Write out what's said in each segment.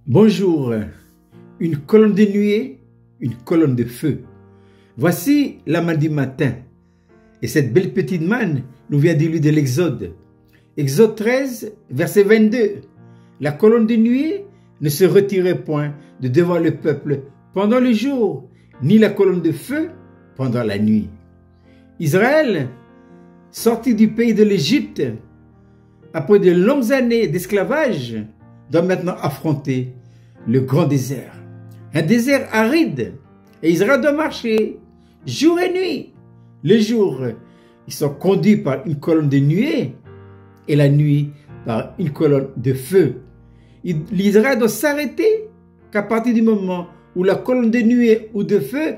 Bonjour, une colonne de nuée, une colonne de feu. Voici la manne du matin. Et cette belle petite manne nous vient du livre de l'Exode. Exode 13, verset 22. La colonne de nuée ne se retirait point de devant le peuple pendant le jour, ni la colonne de feu pendant la nuit. Israël, sorti du pays de l'Égypte, après de longues années d'esclavage, doit maintenant affronter le grand désert. Un désert aride. Et Israël doit marcher jour et nuit. Le jour, ils sont conduits par une colonne de nuée et la nuit par une colonne de feu. L'Israël doit s'arrêter qu'à partir du moment où la colonne de nuée ou de feu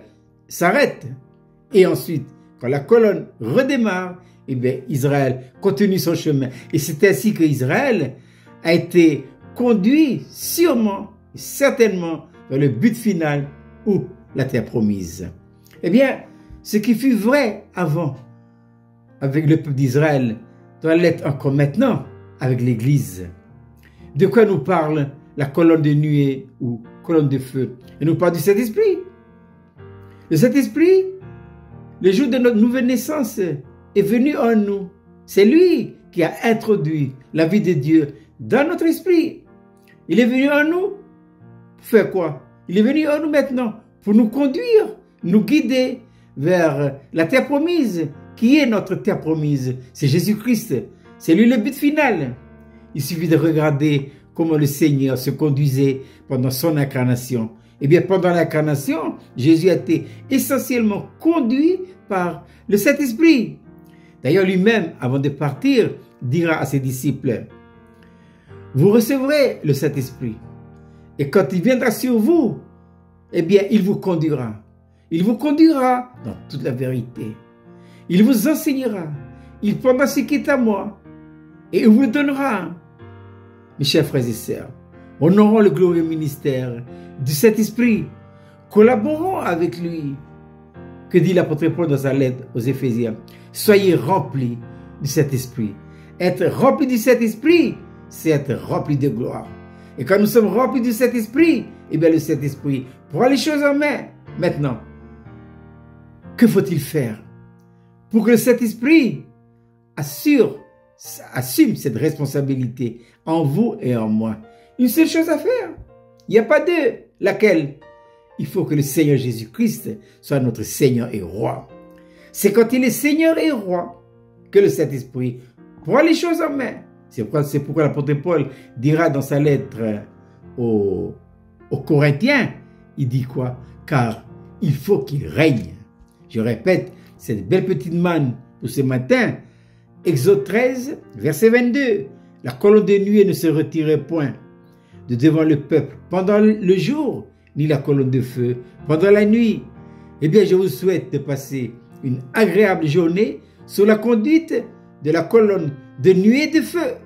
s'arrête. Et ensuite, quand la colonne redémarre, eh bien, Israël continue son chemin. Et c'est ainsi que Israël a été conduit sûrement, certainement, vers le but final ou la terre promise. Eh bien, ce qui fut vrai avant avec le peuple d'Israël doit l'être encore maintenant avec l'Église. De quoi nous parle la colonne de nuée ou colonne de feu? Elle nous parle du Saint-Esprit. Le Saint-Esprit, le jour de notre nouvelle naissance, est venu en nous. C'est lui qui a introduit la vie de Dieu dans notre esprit. Il est venu en nous pour faire quoi? Il est venu en nous maintenant pour nous conduire, nous guider vers la terre promise. Qui est notre terre promise? C'est Jésus-Christ. C'est lui le but final. Il suffit de regarder comment le Seigneur se conduisait pendant son incarnation. Eh bien, pendant l'incarnation, Jésus a été essentiellement conduit par le Saint-Esprit. D'ailleurs, lui-même, avant de partir, dira à ses disciples: vous recevrez le Saint-Esprit. Et quand il viendra sur vous, eh bien, il vous conduira. Il vous conduira dans toute la vérité. Il vous enseignera. Il prendra ce qui est à moi. Et il vous le donnera. Mes chers frères et sœurs, honorons le glorieux ministère du Saint-Esprit. Collaborons avec lui. Que dit l'apôtre Paul dans sa lettre aux Éphésiens? Soyez remplis du Saint-Esprit. Être rempli du Saint-Esprit, c'est être rempli de gloire. Et quand nous sommes remplis du Saint-Esprit, eh bien le Saint-Esprit prend les choses en main. Maintenant, que faut-il faire pour que le Saint-Esprit assume cette responsabilité en vous et en moi? Une seule chose à faire. Il n'y a pas deux. Laquelle? Il faut que le Seigneur Jésus-Christ soit notre Seigneur et Roi. C'est quand il est Seigneur et Roi que le Saint-Esprit prend les choses en main. C'est pourquoi l'apôtre Paul dira dans sa lettre aux Corinthiens, il dit quoi? Car il faut qu'il règne. Je répète, cette belle petite manne pour ce matin, Exode 13, verset 22. La colonne de nuée ne se retirait point de devant le peuple pendant le jour, ni la colonne de feu pendant la nuit. Eh bien, je vous souhaite de passer une agréable journée sous la conduite de la colonne de nuée de feu.